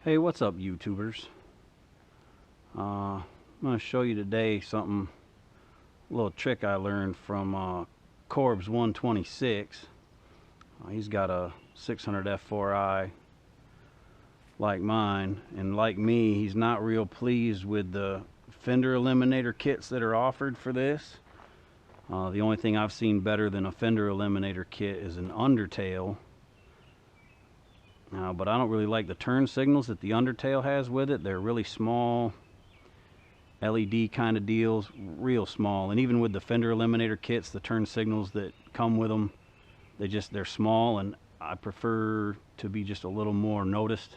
Hey, what's up, YouTubers? I'm going to show you today a little trick I learned from Corb's 126. He's got a 600F4i like mine, and like me, he's not real pleased with the Fender Eliminator kits that are offered for this. The only thing I've seen better than a Fender Eliminator kit is an undertail. But I don't really like the turn signals that the undertail has with it. They're really small LED kind of deals, real small. And even with the Fender Eliminator kits, the turn signals that come with them, they're small, and I prefer to be just a little more noticed,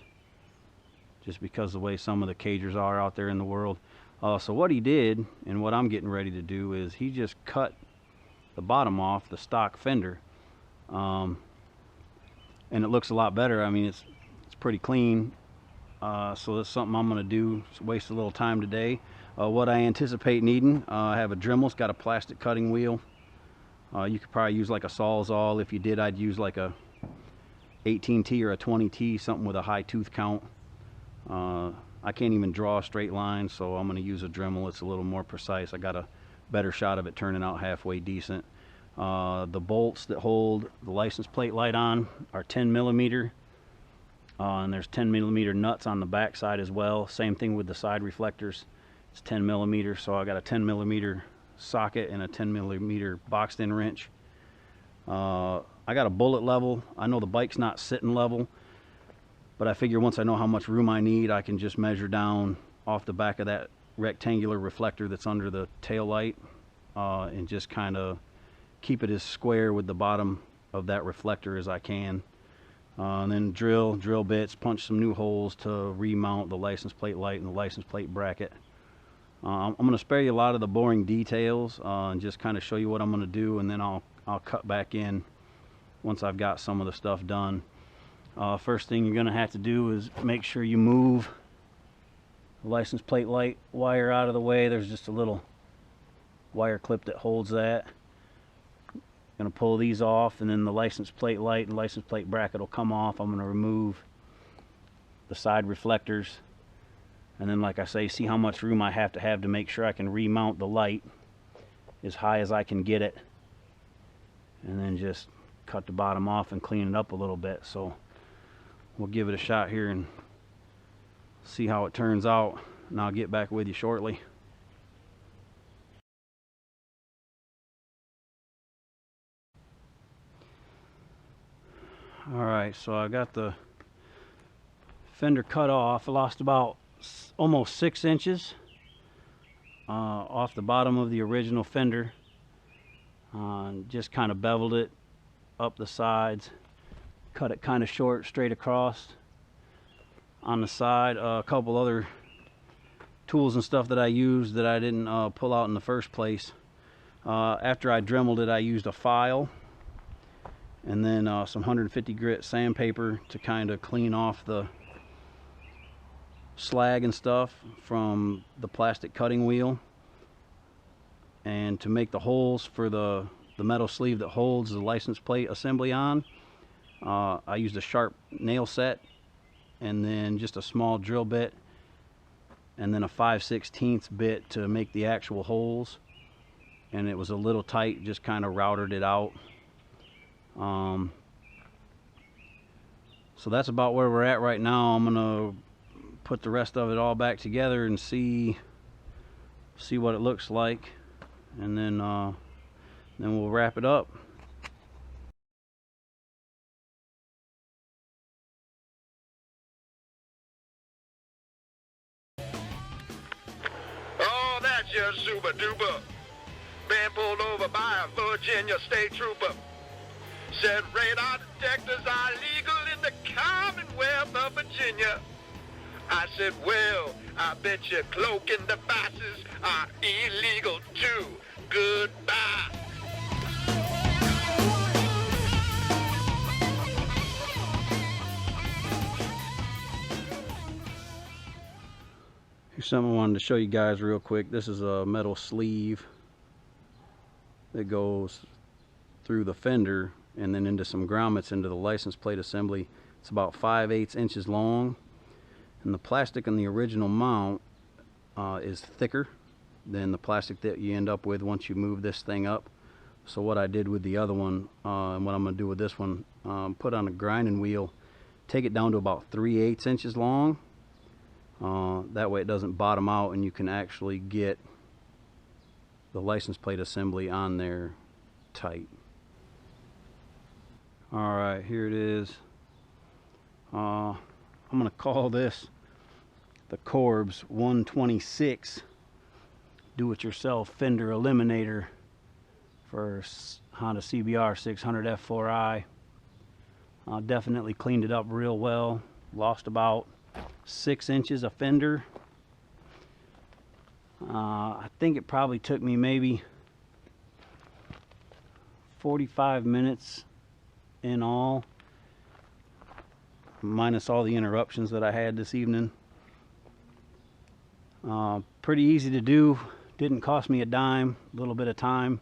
just because of the way some of the cagers are out there in the world. So what he did, and what I'm getting ready to do, is he just cut the bottom off the stock Fender. And it looks a lot better. I mean, it's pretty clean. So that's something I'm going to do. Just waste a little time today. What I anticipate needing, I have a Dremel. It's got a plastic cutting wheel. You could probably use like a Sawzall. If you did, I'd use like a 18T or a 20T, something with a high tooth count. I can't even draw a straight line, so I'm going to use a Dremel. It's a little more precise. I got a better shot of it turning out halfway decent. The bolts that hold the license plate light on are 10mm, and there's 10mm nuts on the back side as well. Same thing with the side reflectors. It's 10mm, so I got a 10mm socket and a 10mm boxed in wrench. I got a bullet level. I know the bike's not sitting level, but I figure once I know how much room I need, I can just measure down off the back of that rectangular reflector that's under the tail light, and just kind of keep it as square with the bottom of that reflector as I can. And then drill bits, punch some new holes to remount the license plate light and the license plate bracket. I'm going to spare you a lot of the boring details, and just kind of show you what I'm going to do, and then I'll cut back in once I've got some of the stuff done. First thing you're going to have to do is make sure you move the license plate light wire out of the way. There's just a little wire clip that holds that. Going to pull these off, and then the license plate light and license plate bracket will come off. I'm going to remove the side reflectors, and then, like I say, see how much room I have to make sure I can remount the light as high as I can get it, and then just cut the bottom off and clean it up a little bit. So we'll give it a shot here and see how it turns out, and I'll get back with you shortly. Alright, so I got the fender cut off. I lost about almost 6 inches off the bottom of the original fender. Just kind of beveled it up the sides, cut it kind of short straight across on the side. A couple other tools and stuff that I used that I didn't pull out in the first place. After I dremeled it, I used a file and then some 150 grit sandpaper to kind of clean off the slag and stuff from the plastic cutting wheel. And to make the holes for the metal sleeve that holds the license plate assembly on, I used a sharp nail set, and then just a small drill bit, and then a 5/16 bit to make the actual holes. And it was a little tight, just kind of routed it out. So that's about where we're at right now. I'm gonna put the rest of it all back together and see what it looks like, and then we'll wrap it up. Oh, that's your super duper. Been pulled over by a Virginia state trooper. Said radar detectors are legal in the Commonwealth of Virginia. I said, well, I bet your cloaking devices are illegal too. Goodbye. Here's something I wanted to show you guys real quick. This is a metal sleeve that goes through the fender and then into some grommets into the license plate assembly. It's about 5/8 inches long, And the plastic on the original mount is thicker than the plastic that you end up with once you move this thing up. So what I did with the other one, and what I'm going to do with this one, put on a grinding wheel, take it down to about 3/8 inches long. That way it doesn't bottom out, and you can actually get the license plate assembly on there tight. Alright, here it is. I'm going to call this the Corb's 126 do-it-yourself Fender Eliminator for Honda CBR 600F4i. Definitely cleaned it up real well. Lost about 6 inches of fender. I think it probably took me maybe 45 minutes in all, minus all the interruptions that I had this evening. Pretty easy to do, didn't cost me a dime, a little bit of time.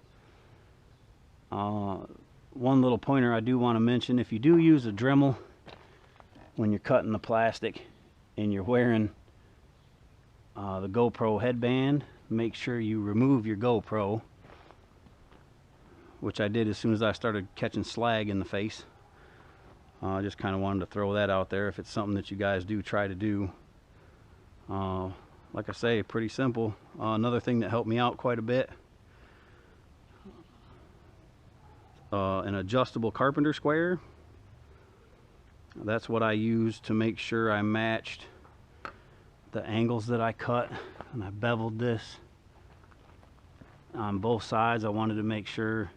One little pointer I do want to mention: if you do use a Dremel when you're cutting the plastic and you're wearing the GoPro headband, make sure you remove your GoPro, which I did as soon as I started catching slag in the face. I just kind of wanted to throw that out there if it's something that you guys do try to do. Like I say, pretty simple. Another thing that helped me out quite a bit, an adjustable carpenter square. That's what I used to make sure I matched the angles that I cut, and I beveled this on both sides. I wanted to make sure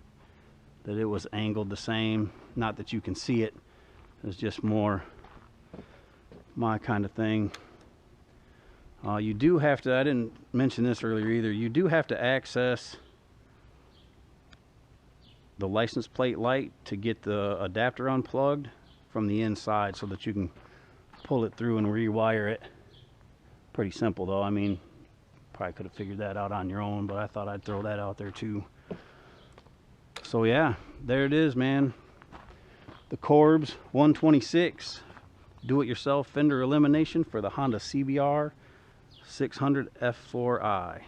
that it was angled the same. Not that you can see it, it's just more my kind of thing. You do have to, I didn't mention this earlier either, you do have to access the license plate light to get the adapter unplugged from the inside so that you can pull it through and rewire it. Pretty simple though. I mean, probably could have figured that out on your own, but I thought I'd throw that out there too. So yeah, there it is, man. The Corb's 126 do-it-yourself fender elimination for the Honda CBR 600F4i.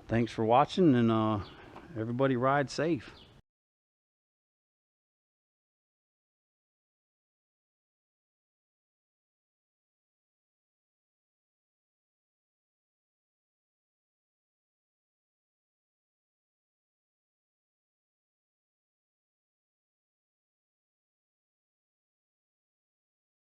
Thanks for watching, and everybody ride safe.